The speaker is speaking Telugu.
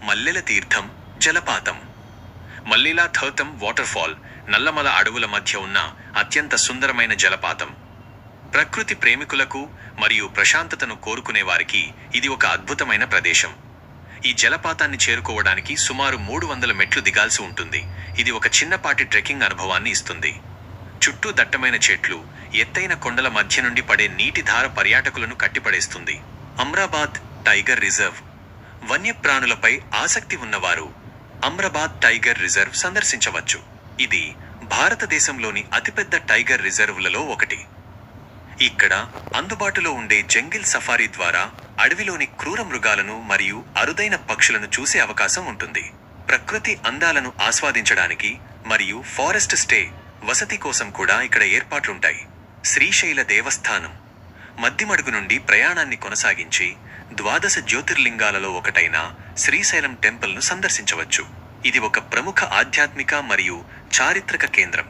మల్లెల తీర్థం జలపాతం. మల్లిలా థర్తం వాటర్ఫాల్ నల్లమల అడవుల మధ్య ఉన్న అత్యంత సుందరమైన జలపాతం. ప్రకృతి ప్రేమికులకు మరియు ప్రశాంతతను కోరుకునే వారికి ఇది ఒక అద్భుతమైన ప్రదేశం. ఈ జలపాతాన్ని చేరుకోవడానికి సుమారు 300 మెట్లు దిగాల్సి ఉంటుంది. ఇది ఒక చిన్నపాటి ట్రెక్కింగ్ అనుభవాన్ని ఇస్తుంది. చుట్టూ దట్టమైన చెట్లు, ఎత్తైన కొండల మధ్య నుండి పడే నీటి ధార పర్యాటకులను కట్టిపడేస్తుంది. Amrabad tiger reserve. వన్యప్రాణులపై ఆసక్తి ఉన్నవారు అమ్రాబాద్ టైగర్ రిజర్వ్ సందర్శించవచ్చు. ఇది భారతదేశంలోని అతిపెద్ద టైగర్ రిజర్వ్లలో ఒకటి. ఇక్కడ అందుబాటులో ఉండే జంగిల్ సఫారీ ద్వారా అడవిలోని క్రూర మృగాలను మరియు అరుదైన పక్షులను చూసే అవకాశం ఉంటుంది. ప్రకృతి అందాలను ఆస్వాదించడానికి మరియు ఫారెస్ట్ స్టే వసతి కోసం కూడా ఇక్కడ ఏర్పాట్లుంటాయి. శ్రీశైల దేవస్థానం. మద్దిమడుగు నుండి ప్రయాణాన్ని కొనసాగించి 12 జ్యోతిర్లింగాలలో ఒకటైన శ్రీశైలం టెంపుల్ను సందర్శించవచ్చు. ఇది ఒక ప్రముఖ ఆధ్యాత్మిక మరియు చారిత్రక కేంద్రం.